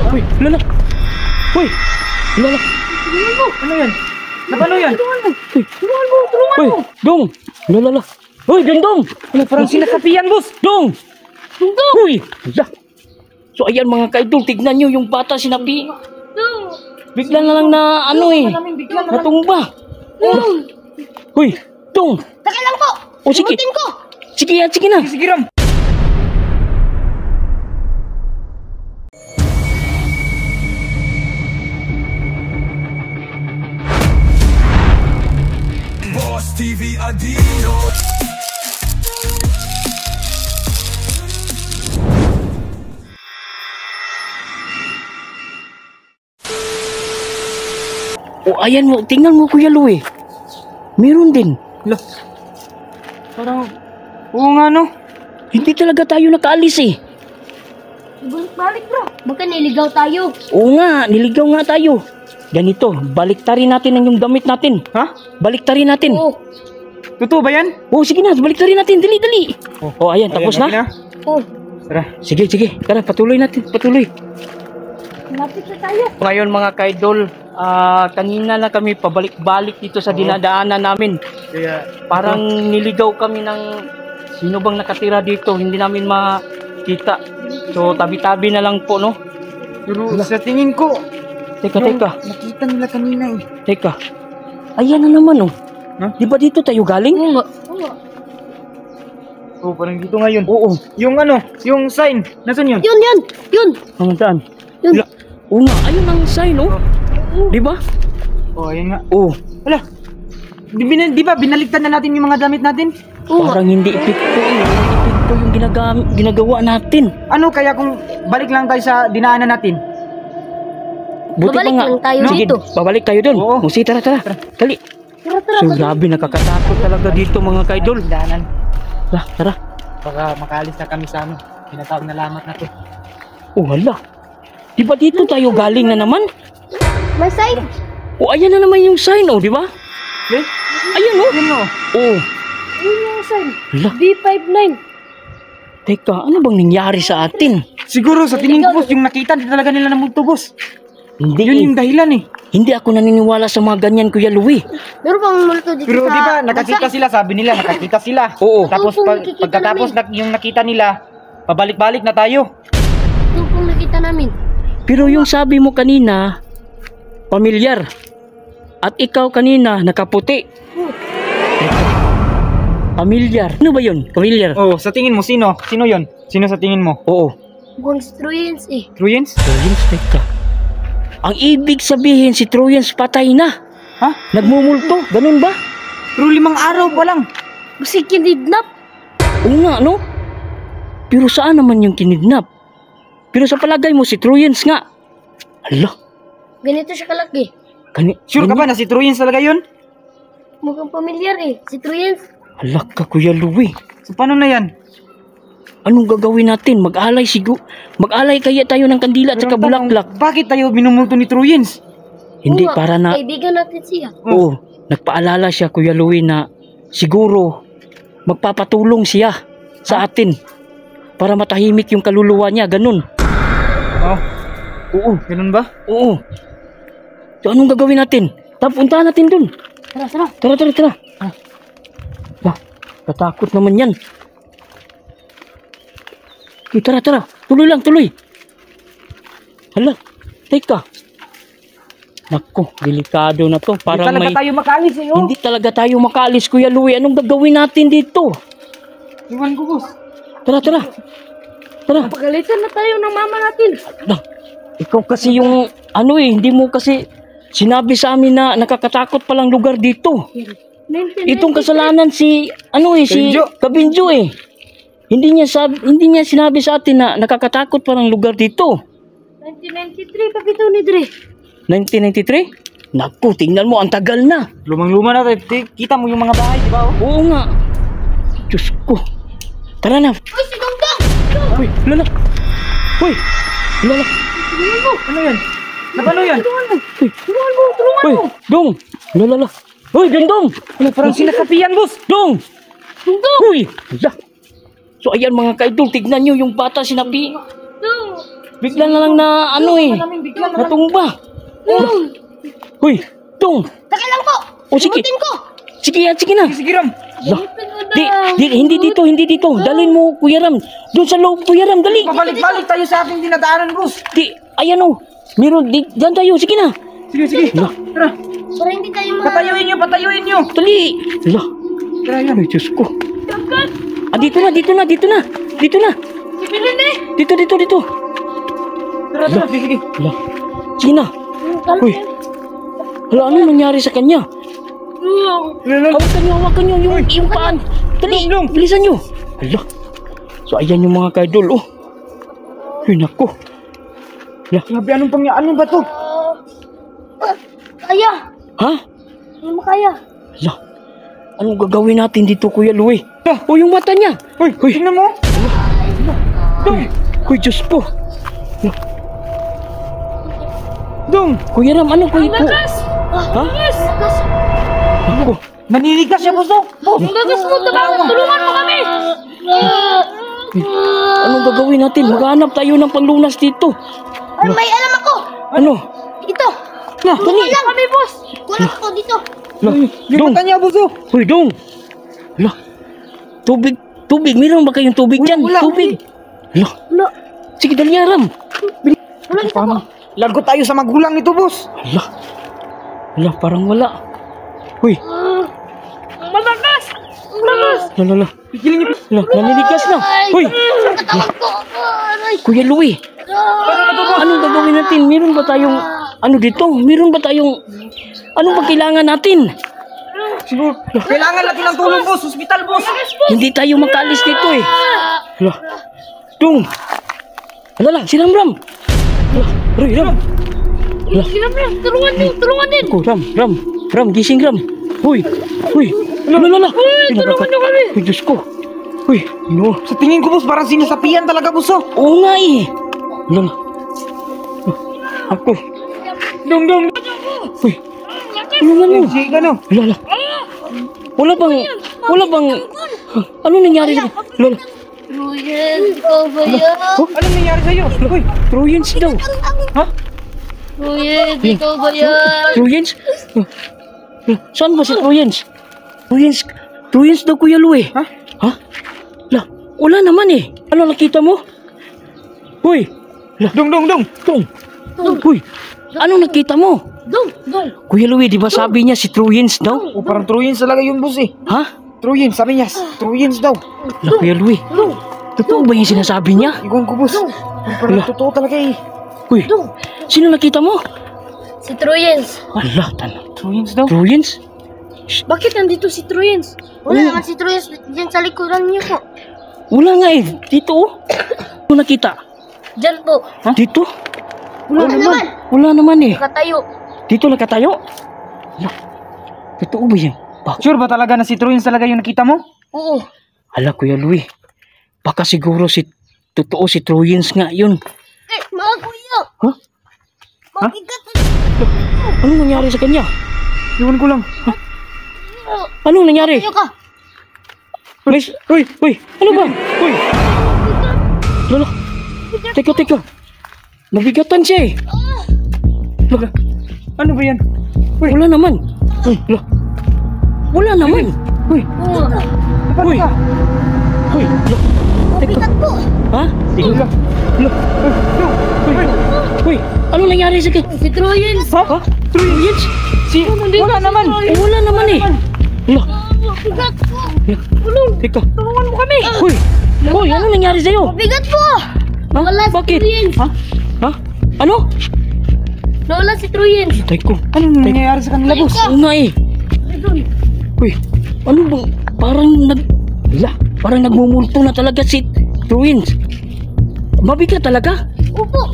Uy, lala. Uy, lala. Tulungan mo. Ano yan? Napano yan? Uy, Tulungan mo. uy, Dong. Lala. Uy, Dong. Ano, parang sinakapian, boss. Dong. Dong. Uy, la. So ayan mga kaidol, tignan nyo yung bata sinabi. Dong. Bigla na lang na ano eh. Natumba. Uy, Dong. Taka lang po! O sige. Ibutin ko! Sige yan, sige na. Sige, Ram. Boss TV Adino. O ayan mo, tingnan mo Kuya Louie. Meron din. Lah. Parang, oo nga, no? Hindi talaga tayo nakaalis eh. Balik bro! Baka niligaw tayo. Oo nga, niligaw nga tayo. Ganito, baliktarin natin ang yung damit natin. Ha? Baliktarin natin. Oo. Totoo ba yan? Oh, sige na, baliktarin natin. Dali, dali. Oh, ayan, tapos okay na? Oo. Tara. Sige, sige. Tara, patuloy natin. Patuloy. Lapit na tayo. Ngayon mga kaidol, kanina na kami pabalik-balik dito sa dinadaanan namin. Kaya, Parang niligaw kami ng sino bang nakatira dito. Hindi namin makita. So, tabi-tabi na lang po, no? pero sa tingin ko, Teka, yung teka. nakita nila kanina eh. Teka. Ayan na naman, oh. Huh? Di ba dito tayo galing? Oo nga. Oo nga. Oh, parang dito ngayon. Oo. Yung ano, yung sign. Nasaan yun? Yun, yun! Yun! Ang saan? Yun. Oo nga, ayun ang sign, oh. Di ba? Oh, ayun nga. Oo. Hala. Di ba binaligtad na natin yung mga damit natin? Oo nga. Parang hindi epekto eh. Hindi epekto yung ginagawa natin. Ano kaya kung balik lang tayo sa dinaanan natin? Babalik lang tayo Sige, dito. babalik tayo dun. Oo. Sige, tara, tara. Dali. Tara, tara. So, grabe, nakakatakot talaga dito mga kaidol. Daanan. Tara, tara. Baka makaalis na kami sa ano. Pinatawag na lamat na to. Oh, hala. Di ba dito tayo galing na naman? May sign. Oh, ayan na naman yung sign, oh, di ba? Eh? Ayan, oh. Yun o. Oh, Yun yung sign. hala. B59. Teka, ano bang nangyari sa atin? Siguro sa tingin ko boss, yung nakita talaga nila ng multo boss. Hindi, Yun yung dahilan eh. hindi ako naniniwala sa mga ganyan, Kuya Louie. Meron bang multo dito Pero sa... di ba nakakita sila, sabi nila nakakita sila. Oo. Tapos Opo, nakikita pagkatapos yung nakita nila, pabalik-balik na tayo. Ito pong nakita namin. Pero yung sabi mo kanina, pamilyar. At ikaw kanina, nakaputi. Pamilyar. Ano ba yun? Pamilyar. Oh, sa tingin mo sino? Sino 'yon? Sino sa tingin mo? Oo. Mukhang Struins eh. Truyens? Troyans, teka. Ang ibig sabihin, si Troyans patay na. Ha? Nagmumulto. Ganun ba? Pero 5 araw pa lang. Kasi kinidnap. Oo nga, no? Pero saan naman yung kinidnap? Pero sa palagay mo, si Troyans nga. Hala. Ganito siya kalaki. Sure ka ba na si Truyens talaga 'yon? Mukhang pamilyar eh. Si Struins. Hala ka, Kuya Louie. So paano na 'yan? Anong gagawin natin? Mag-alay kaya tayo ng kandila at Pero saka ang bulaklak. tanong, bakit tayo minumulto ni Truyens? Hindi, Oo nga, para na... Kaibigan natin siya. Oo, nagpaalala siya, Kuya Louie, na siguro magpapatulong siya sa atin para matahimik yung kaluluwa niya. Ganun. Oh, Oo, ganun ba? oo. So, anong gagawin natin? Puntahan natin dun. Tara, tara. Tara, tara, tara. Bah, katakot naman yan. Tara, tara. Tuloy lang, tuloy. Hala, teka. Naku, delikado na to. Parang Hindi talaga may... tayo makaalis eh. Oh. Hindi talaga tayo makaalis, Kuya Louie. Anong gagawin natin dito? Iwan ko boss. Tara, tara. Tara. Pagalitan na tayo ng mama natin. Nah, ikaw kasi yung ano eh, hindi mo kasi sinabi sa amin na nakakatakot palang lugar dito. Itong kasalanan si ano eh, si Kabinjo. Kabinjo eh. Hindi niya sinabi sa atin na nakakatakot palang lugar dito. 1993 pa ito ni Dre. 1993? Naku, tingnan mo, ang tagal na. Lumang-luma na tayo. Kita mo yung mga bahay, di ba? Oh? Oo nga. Diyos ko. Tara na. Uy, si Dongdong! Uy, lala. Uy, lala. Tulungan mo! Ano yan? Napano yan? Uy, Tulungan mo! Tulungan uy, mo! Dong. Lala. Uy, Dong. Ano, parang sinakapian, boss. Dong. Dongdong! Uy, hala. So ayan mga kaidol, tignan nyo yung bata sinabi. Dong! Bigla na lang na ano eh. Natumba. Hoy, Dong. Taka lang po. O sige. Sagutin ko. Sige yan, sige na. Sige, Ram. Lah. Hindi dito. Dalhin mo, Kuya Ram. Doon sa loob, Kuya Ram, dali. Pabalik-balik tayo sa ating dinadaanan, boss. Ayan o. Meron, diyan tayo, sige na. Sige. Lah. Tara. Para hindi tayo Patayuin nyo. Dali. Lah. Tara yan. Ay, Diyos ko. Dito na. Sibilin eh. Dito. Tara. Sige. Lah. Sige na. Uy. Hala, ano nangyari sa kanya? Hawakan nyo yung paan. Dali, bilisan nyo. Hala. So, ayan yung mga kaidol, oh. Ay, nako. Grabe, ano ba to? Kaya. Ha? Hindi mo kaya. Hala. Anong gagawin natin dito, Kuya Louie? Oh, yung mata niya. Uy, tingnan mo. Uy, Diyos po. Dong, Kuya Ram, ano Kuya po? Ha? Ako. naniligas siya, boss. Ang gagas mo, tulungan mo kami. Anong gagawin natin? Maghanap tayo ng panglunas dito. Ay, may alam ako. Ano? Ito. Dali. Lang kami, boss. Kulang ako dito. Yung Dong. mata niya, boss. Hoy, Dong. Hala. Tubig. Meron ba kayong tubig dyan? Wala. Tubig. Hala. Wala. Sige, dali, Ram. Wala dito po. Lagot tayo sa magulang nito, boss. Hala, parang wala. Hoy. Malakas. Hala. Pigilin niyo. Hala, naniligas na. Hoy. Katawan ko. Aray. Kuya Louie. Anong gagawin natin? Meron ba tayong dito? Meron ba tayong ano ba kailangan natin? Siguro, kailangan natin ng tulong, boss. Hospital, boss. Hindi tayo makaalis dito eh. Hala. Dong. Hala lang, si Ram. Hala, Ram. Tulungan din. Ako, Ram, gising Ram. Hoy. Hala. Tulungan nyo kami. Hoy, Diyos ko. Hoy, no. Sa tingin ko, boss, parang sinasapian talaga, boss. Oo nga eh. Hala. Ako. Dong. Hoy. Ano? Sige, ano? Hala. Wala bang ano nangyari sa Hala. Ruyen, ikaw ba yan? Anong nangyari sa'yo? Uy, Troyans daw. Ha? Ruyen, ikaw ba yan? Troyans? Saan ba si Troyans? Troyans daw, Kuya Louie. Ha? Ha? La, wala naman eh. Ano nakita mo? Hoy. Dong. Hoy. Ano nakita mo? Dong. Kuya Louie, di ba sabi niya si Troyans daw? Oh, parang Troyans talaga yung boss eh. Ha? Troyans, sabi niya. Troyans daw. La, Kuya Louie. Totoo ba yung sinasabi niya? Iwan ko, boss. Parang totoo talaga eh. Hoy. Sino nakita mo? Si Troyens. Ala, Troyans daw. Troyans? Bakit nandito si Troyens? Wala naman si Troyens dyan sa likuran niyo po. Wala nga eh. Dito oh. Ano nakita? Dyan po. Dito? Wala naman. Wala naman eh. Nakatayo. Dito nakatayo? Ala, totoo ba yan? Sure ba talaga na si Troyans talaga yung nakita mo? Oo. Ala, Kuya Louie. Baka siguro totoo si Troyans nga yun. Mga kuya. Ha? Mabigat. Anong nangyari sa kanya? Iwan ko lang. Anong nangyari? Tayo ka. Uy, ano ba? Uy. Lala. Teka. Nabigatan siya eh. Lala. Ano ba yan? Wala naman. Uy, lala. Wala naman. Uy. Uy. Uy, lala. Teka. Mabigat po. Ha? Lala. Uy, ano nangyari sa kanya? Si Troyens. Ha? Troyans? Wala naman. Wala naman eh. Lala. Mabigat po. Teka. Tulungan mo kami. Uy, ano nangyari sa'yo? Mabigat po. Ha? Wala si Bakit? Troyens. Ha? Ano? Nawala si Troyens. Tay ko. Anong nangyayari sa kanila, boss? Oo nga eh. Uy, ano bang parang nagmumulto na talaga si Troyans. Mabigat talaga. Opo.